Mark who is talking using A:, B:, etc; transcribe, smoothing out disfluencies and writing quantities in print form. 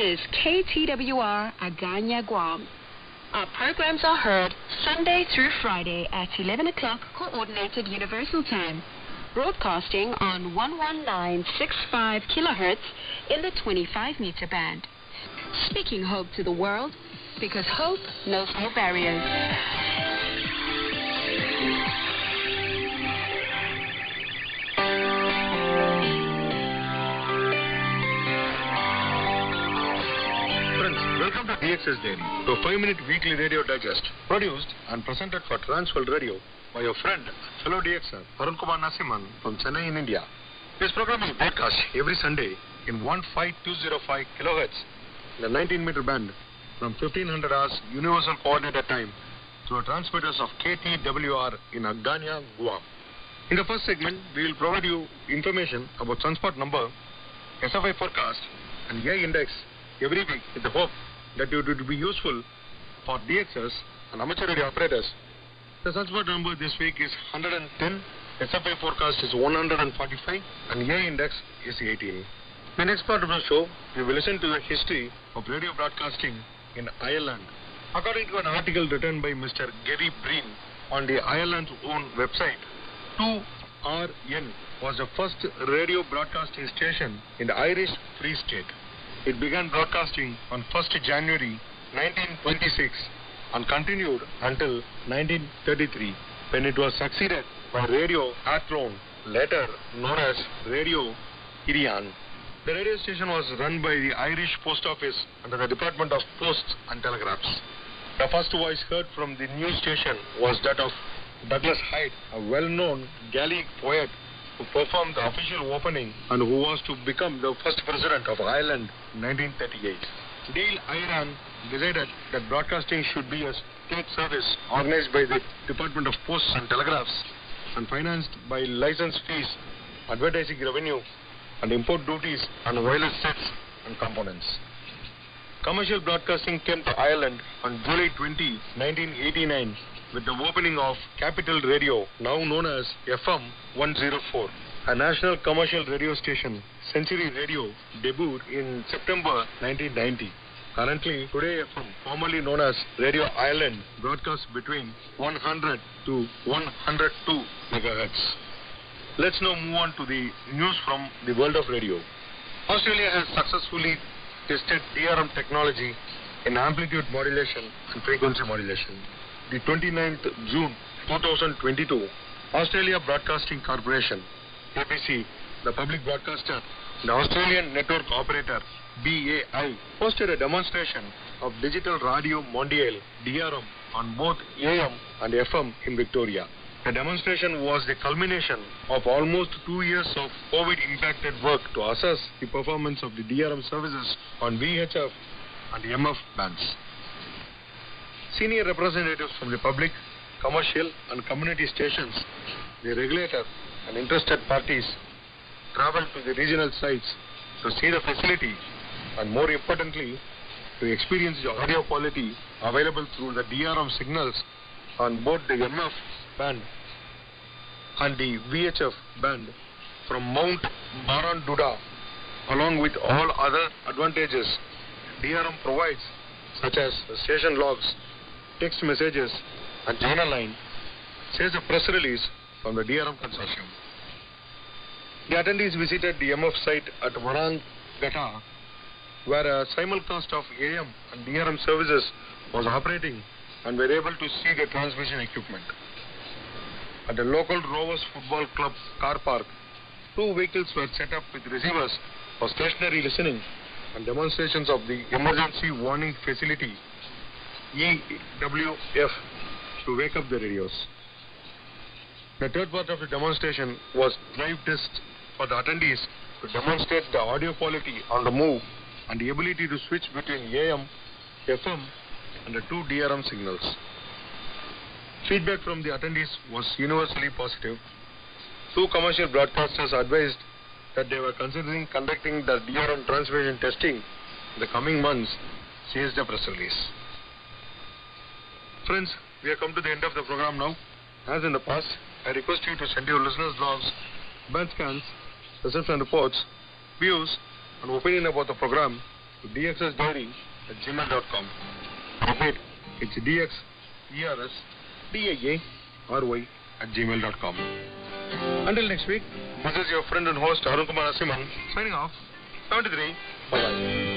A: is KTWR Agana, Guam. Our programs are heard Sunday through Friday at 11 o'clock Coordinated Universal Time, broadcasting on 11965 kilohertz in the 25-meter band. Speaking hope to the world, because hope knows no barriers.
B: Welcome to Dxers Daily, the 5-minute weekly radio digest, produced and presented for Transworld Radio by your friend, fellow Dxer, Arun Kumar Nasiman from Chennai in India. This program is broadcast every Sunday in 15205 kilohertz in the 19-meter band from 1500 hours Universal Coordinated Time through transmitters of KTWR in Agana, Guam. In the first segment, we will provide you information about sunspot number, SFI forecast, and AI index every week with the hope that it would be useful for Dxers and amateur radio operators. The sunspot number this week is 110, SFI forecast is 145, and AI index is 18. In the next part of the show, we will listen to the history of radio broadcasting in Ireland. According to an article written by Mr. Gary Breen on the Ireland's own website, 2RN was the first radio broadcasting station in the Irish Free State. It began broadcasting on 1st January 1926 and continued until 1933, when it was succeeded by Radio Athlone, later known as Radio Irian. The radio station was run by the Irish Post Office under the Department of Posts and Telegraphs. The first voice heard from the news station was that of Douglas Hyde, a well-known Gaelic poet who performed the official opening and who was to become the first president of Ireland in 1938. Neil Iran decided that broadcasting should be a state service organized by the Department of Posts and Telegraphs and financed by license fees, advertising revenue, and import duties on wireless sets and components. Commercial broadcasting came to Ireland on July 20, 1989, with the opening of Capital Radio, now known as FM 104. A national commercial radio station, Century Radio, debuted in September 1990. Currently, Today FM, formerly known as Radio Ireland, broadcasts between 100 to 102 megahertz. Let's now move on to the news from the world of radio. Australia has successfully tested DRM technology in amplitude modulation and frequency modulation. The 29th June 2022, Australia Broadcasting Corporation, ABC, the public broadcaster, the Australian network operator, BAI, hosted a demonstration of Digital Radio Mondial, DRM, on both AM and FM in Victoria. The demonstration was the culmination of almost 2 years of COVID-impacted work to assess the performance of the DRM services on VHF and MF bands. Senior representatives from the public, commercial and community stations, the regulator and interested parties traveled to the regional sites to see the facility and, more importantly, to experience the audio quality available through the DRM signals on both the MF band and the VHF band from Mount Barranduda, along with all other advantages DRM provides, such as station logs, text messages, and journal line, says a press release from the DRM consortium. The attendees visited the MF site at Warangata, where a simulcast of AM and DRM services was operating, and were able to see the transmission equipment. At the local Rovers Football Club car park, 2 vehicles were set up with receivers for stationary listening and demonstrations of the emergency warning facility, EWF, to wake up the radios. The third part of the demonstration was drive test for the attendees to demonstrate the audio quality on the move and the ability to switch between AM, FM, and the 2 DRM signals. Feedback from the attendees was universally positive. 2 commercial broadcasters advised that they were considering conducting the DRM transmission testing in the coming months, says the press release. Friends, we have come to the end of the program now. As in the past, I request you to send your listeners' logs, band scans, reception reports, views, and opinion about the program to dxersdiary@gmail.com. Repeat, it's dxersdiary@gmail.com. Until next week, this is your friend and host Arun Kumar Nasiman signing off. 73. Bye-bye.